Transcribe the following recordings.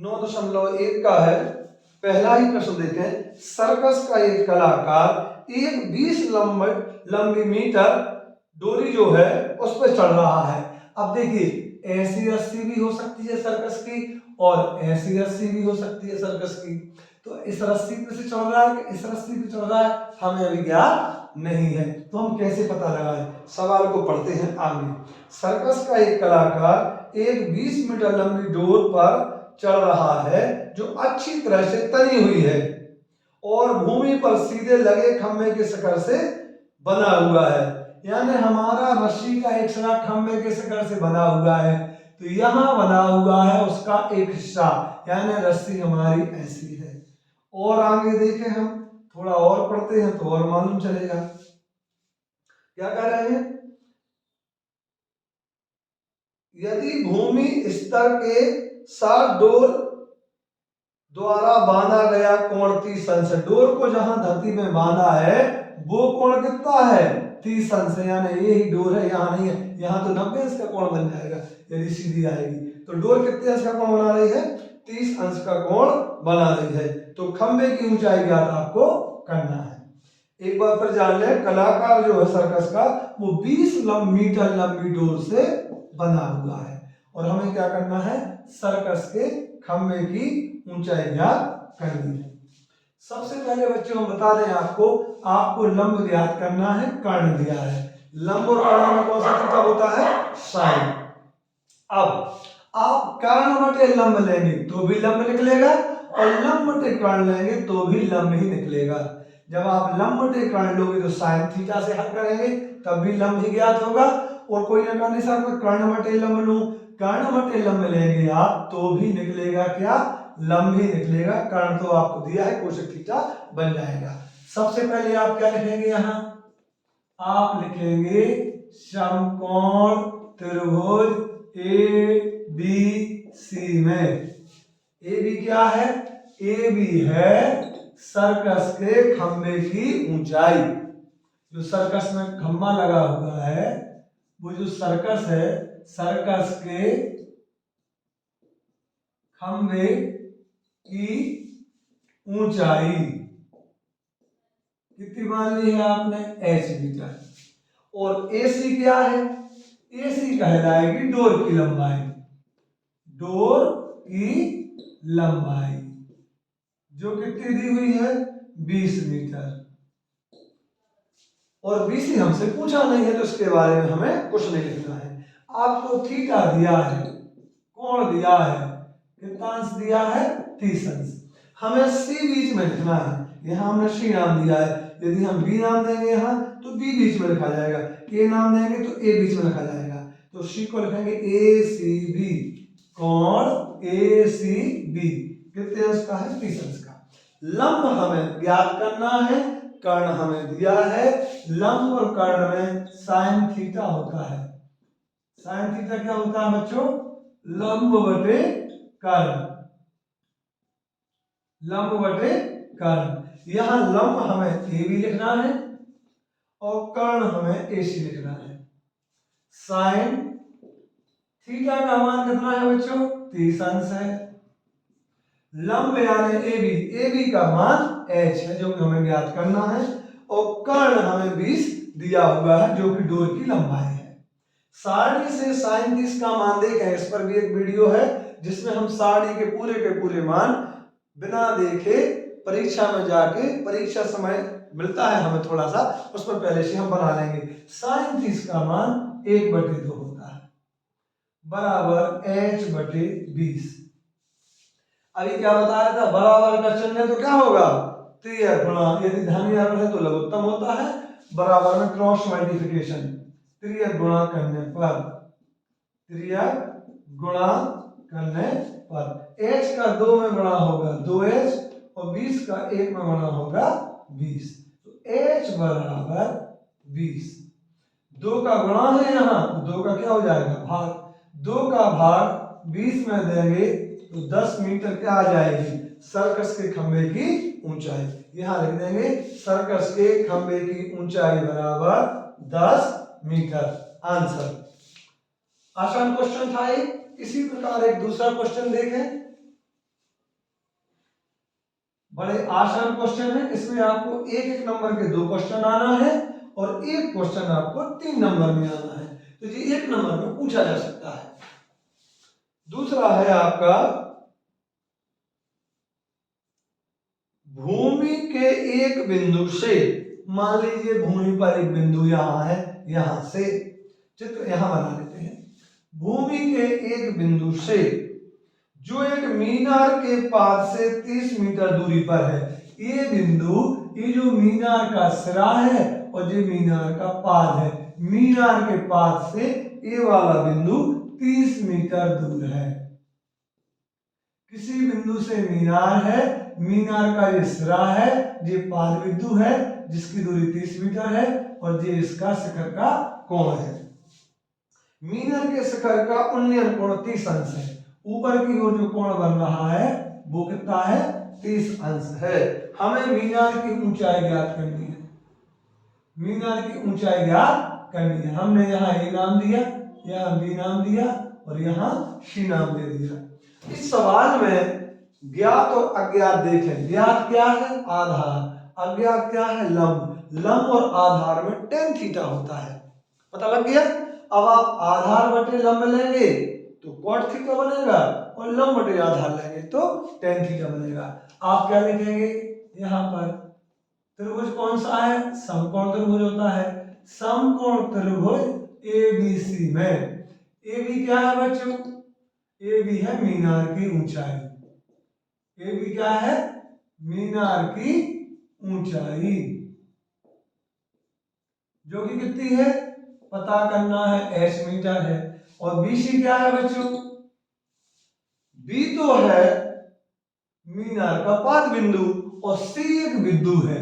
9.1 का है। पहला ही प्रश्न देखें। सर्कस का एक कलाकार एक 20 लंबी मीटर डोरी जो है उस पर चढ़ रहा है। अब देखिए ऐसी रस्सी भी हो सकती है सर्कस की और ऐसी रस्सी भी हो सकती है सर्कस की। तो इस रस्सी पे से चढ़ रहा है कि इस रस्सी पे चढ़ रहा है हमें अभी ज्ञात नहीं है, तो हम कैसे पता लगाएं? सवाल को पढ़ते हैं आगे। सर्कस का एक कलाकार एक 20 मीटर लंबी डोर पर चढ़ रहा है जो अच्छी तरह से तनी हुई है और भूमि पर सीधे लगे खंभे के शिखर से बना हुआ है। यानी हमारा रस्सी का एक सिरा खंभे के शिखर से बना हुआ है, तो यहां बना हुआ है उसका एक हिस्सा, यानी रस्सी हमारी ऐसी है। और आगे देखें हम थोड़ा और पढ़ते हैं तो और मालूम चलेगा। क्या कह रहे हैं? यदि भूमि स्तर के साथ डोर द्वारा बांधा गया कोण 30 अंश, डोर को जहां धरती में बांधा है वो कोण कितना है? 30 अंश, यानी ये ही डोर है, यहाँ नहीं है। यहाँ तो 90 अंश का कोण बन जाएगा यदि सीधी आएगी। तो डोर कितने अंश का कोण बना रही है? 30 अंश का कोण बना रही है। तो खंबे की ऊंचाई ज्ञात आपको करना है। एक बार फिर जान ले, कलाकार जो है सर्कस का वो 20 मीटर लंबी डोर से बना हुआ है और हमें क्या करना है? सर्कस के खंबे की ऊंचाई ज्ञात करनी है। सबसे पहले बच्चों हम बता दें आपको लंब ज्ञात करना है, कर्ण दिया है। लंब और कर्ण में कौन सा थीटा होता है? साइन। अब आप कर्ण बटे लंब लेंगे तो भी लंब निकलेगा और लंब बटे कर्ण लेंगे तो भी लंब ही निकलेगा। जब आप लंब बटे कर्ण लोगे तो साइन थीटा से हल करेंगे तब भी लंब ही ज्ञात होगा। और कोई ना कहने सर मैं कर्ण बटे लंब लूं, कर्ण बटे लंब लेंगे आप तो भी निकलेगा क्या? लंब ही निकलेगा। कर्ण तो आपको दिया है, कोशेक थीटा बन जाएगा। सबसे पहले आप क्या लिखेंगे? यहां आप लिखेंगे समकोण त्रिभुज ए बी सी में। ए बी क्या है? ए बी है सर्कस के खंबे की ऊंचाई। जो सर्कस में खंबा लगा हुआ है वो जो सर्कस है, सर्कस के खंबे की ऊंचाई कितनी मान ली है आपने? H metre. और एसी क्या है? एसी कहलाएगी डोर की लंबाई। डोर की लंबाई जो कितनी दी हुई है? 20 मीटर। और 20 ही हमसे पूछा नहीं है तो इसके बारे में हमें कुछ नहीं लिखना है। आपको थीटा दिया है, कोण दिया है, कितना अंश दिया है? 30 अंश। हमें सी बीच में लिखना है। यहाँ हमने सी नाम दिया है, यदि हम बी नाम देंगे यहाँ तो बी बीच में लिखा जाएगा, ए नाम देंगे तो ए बीच में लिखा जाएगा। तो सी को लिखेंगे ए सी बी, कोण ए सी बी कितने अंश का है? 30 अंश का। लंब हमें ज्ञात करना है, कर्ण हमें दिया है। लंब और कर्ण में साइन थीटा होता है। साइन थीटा क्या होता है बच्चों? लंब बटे कर्ण। लंब बटे कर्ण। यहां लंब हमें ए बी लिखना है और कर्ण हमें ए सी लिखना है। साइन थीटा का मान कितना है बच्चों? 30 अंश है। लंब यानी ए बी का मान h है जो कि हमें ज्ञात करना है और कर्ण हमें 20 दिया हुआ है जो कि डोर की लंबाई है। सारणी से साइन 30 का मान देखें, इस पर भी एक वीडियो है जिसमें हम सारणी के पूरे मान बिना देखे परीक्षा में जाके परीक्षा समय मिलता है हमें थोड़ा सा, उस पर पहले से हम बना लेंगे। साइन 30 का मान 1/2 होता है बराबर h बटे 20। अभी क्या बता रहा था? बराबर का चिन्ह है तो क्या होगा? त्रियक गुणा, यदि धन या ऋण है तो लघुत्तम होता है। बराबर में क्रॉस मल्टीप्लिकेशन, त्रियक गुणा करने पर, त्रियक गुणा करने पर h का 2 में गुणा होगा 2h और 20 का 1 में गुणा होगा 20। तो h बराबर 20। 2 का गुणा है यहाँ तो 2 का क्या हो जाएगा? भाग। 2 का भाग 20 में देंगे तो 10 मीटर क्या आ जाएगी? सर्कस के खंबे की ऊंचाई। यहां लिख देंगे सर्कस के खंबे की ऊंचाई बराबर 10 मीटर। आंसर। आसान क्वेश्चन था एक। इसी प्रकार एक दूसरा क्वेश्चन देखें। बड़े आसान क्वेश्चन है, इसमें आपको एक एक नंबर के 2 क्वेश्चन आना है और एक क्वेश्चन आपको 3 नंबर में आना है, तो ये 1 नंबर में पूछा जा सकता है। दूसरा है आपका भूमि के एक बिंदु से, मान लीजिए भूमि पर एक बिंदु यहां है, यहां से चित्र यहां बना लेते हैं। भूमि के एक बिंदु से जो एक मीनार के पाद से 30 मीटर दूरी पर है, ये बिंदु, ये जो मीनार का सिरा है और जो मीनार का पाद है, मीनार के पाद से ये वाला बिंदु 30 मीटर दूर है। किसी बिंदु से मीनार है, मीनार का ये सिरा है, ये पाद बिंदु है जिसकी दूरी 30 मीटर है और ये इसका शिखर का कोण है। मीनार के शिखर का उन्नयन कोण 30 अंश है। ऊपर की ओर जो कोण बन रहा है वो कितना है? 30 अंश है। हमें मीनार की ऊंचाई ज्ञात करनी है, मीनार की ऊंचाई ज्ञात करनी है। हमने यहाँ ए नाम दिया, यहाँ बी नाम दिया और यहाँ सी नाम दे दिया। इस सवाल में ज्ञात और अज्ञात देखें। ज्ञात क्या है? आधार। अज्ञात क्या है? लंब। लंब और आधार में tan थीटा होता है, पता लग गया। अब आप आधार बटे लंब लेंगे तो cot थीटा बनेगा और लंब बटे आधार लेंगे तो tan थीटा बनेगा। आप क्या लिखेंगे? यहाँ पर त्रिभुज कौन सा है? समकोण त्रिभुज होता है। समकोण त्रिभुज ABC में AB क्या है बच्चों? AB है मीनार की ऊंचाई। AB क्या है? मीनार की ऊंचाई, जो कि कितनी है पता करना है, h मीटर है। और BC क्या है बच्चों? B तो है मीनार का पाद बिंदु और C एक बिंदु है।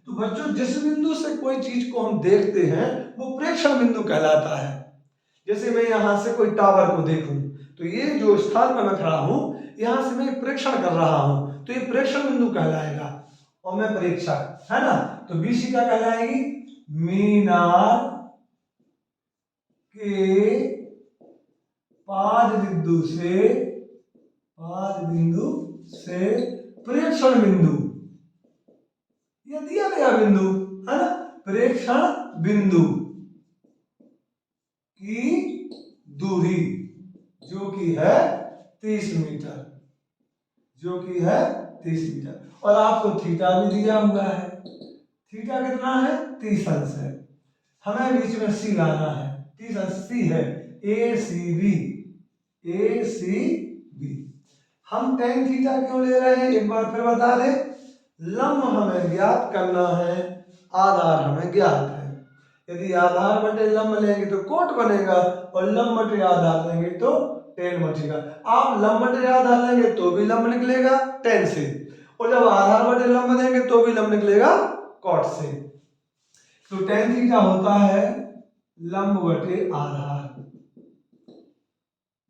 तो बच्चों जिस बिंदु से कोई चीज को हम देखते हैं वो प्रेक्षण बिंदु कहलाता है। जैसे मैं यहां से कोई टावर को देखूं तो ये जो स्थान पर मैं खड़ा हूं, यहां से मैं प्रेक्षण कर रहा हूं तो ये प्रेक्षण बिंदु कहलाएगा और मैं प्रेक्षक, है ना। तो BC क्या कहलाएगी? मीनार के पाद बिंदु से प्रेक्षण बिंदु, ये दिया गया बिंदु है ना, प्रेक्षण बिंदु की दूरी जो कि है 30 मीटर, जो कि है 30 मीटर। और आपको थीटा भी दिया हुआ है। थीटा कितना है? 30 अंश है। हमें बीच में सी लाना है, 30 अंश सी है, ACB। हम tan थीटा क्यों ले रहे हैं एक बार फिर बता दें। लंब हमें ज्ञात करना है, आधार हमें ज्ञात है। यदि आधार बटे लंब लेंगे तो कोट बनेगा और लंब बटे आधार लेंगे तो tan बचेगा। आप लंब बटे आधार लेंगे तो भी लंब निकलेगा tan से, और जब आधार बटे लंब देंगे तो भी लंब निकलेगा cot से। तो tan थीटा होता है लंब बटे आधार।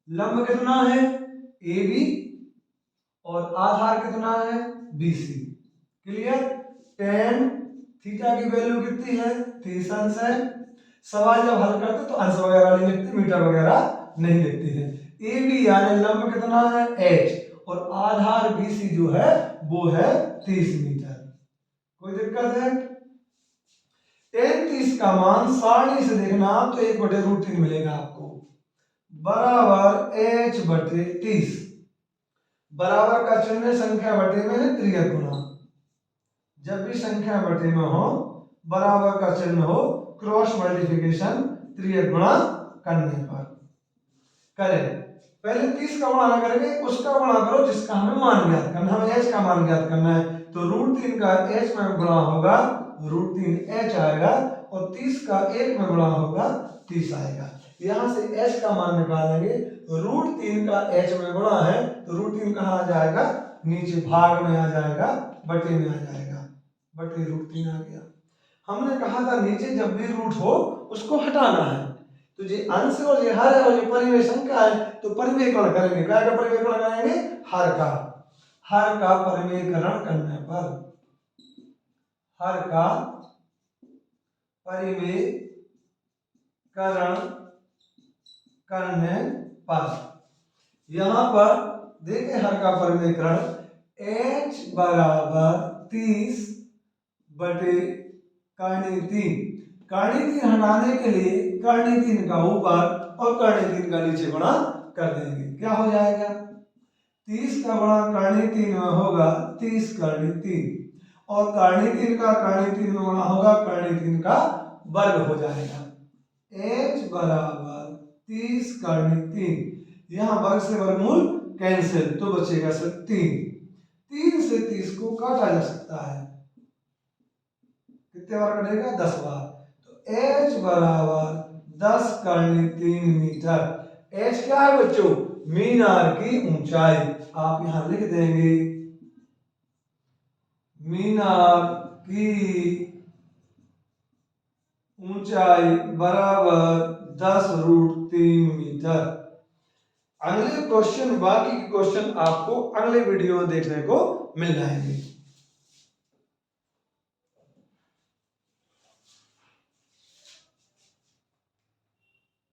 लंब कितना है? AB और आधार कितना है? BC। क्लियर? tan थीटा की वैल्यू कितनी है? 30 अंश है। सवाल जब हल करते तो अंश वगैरह नहीं लिखते, मीटर वगैरह नहीं लिखते हैं। AB यानी लंब कितना है? H और आधार BC जो है वो है 30 मीटर। कोई दिक्कत है? tan 30 का मान सारणी से देखना तो 1/√3 मिलेगा आपको, बराबर H बटे 30। बराबर का चिन्ह संख्या बटे में त्रियक गुणा। जब भी संख्या बटे में हो, बराबर का चिन्ह हो, क्रॉस मल्टीप्लिकेशन त्रियक गुणा करने पर करें। पहले 30 का गुणा करेंगे, उसका गुणा करो जिसका हमें मान ज्ञात करना है। हमें h का मान ज्ञात करना है तो √3 का h में गुणा होगा √3h आएगा और 30 का 1 में गुणा होगा 30 आएगा। यहां से h का मान निकालेंगे, √3 का h में गुणा है तो √3 कहाँ आ जाएगा? नीचे भाग में आ जाएगा, बटे में आ जाएगा, बटे √3 आ गया। हमने कहा था नीचे जब भी रूट हो उसको हटाना है। तो ये अंश और ये हर है और ये परिमेय संख्या है तो परिमेयकरण करेंगे। क्या का परिमेयकरण करेंगे? हर का परिमेयकरण करने पर, हर का परिमेयकरण करने पर, यहां पर देखें हर का परिमेयकरण h बराबर 30 बटे करनी 3। करनी 3 हटाने के लिए करनी 3 का ऊपर और करनी 3 का नीचे गुणा कर देंगे। क्या हो जाएगा? 30 का गुणा करनी 3 में होगा 30 करनी 3 और करनी 3 का करनी 3 में गुणा होगा करनी 3 का वर्ग हो जाएगा। h बराबर 30 करनी 3, यहाँ वर्ग से वर्गमूल कैंसिल तो बचेगा सिर्फ 3 से 30 को काटा जा सकता है। कितने बार कटेगा? 10 बार। तो h बराबर 10 करनी 3 मीटर। h क्या है बच्चों? मीनार की ऊंचाई। आप यहां लिख देंगे मीनार की ऊंचाई बराबर 10√3 मीटर। अगले क्वेश्चन, बाकी के क्वेश्चन आपको अगले वीडियो में देखने को मिल जाएंगे।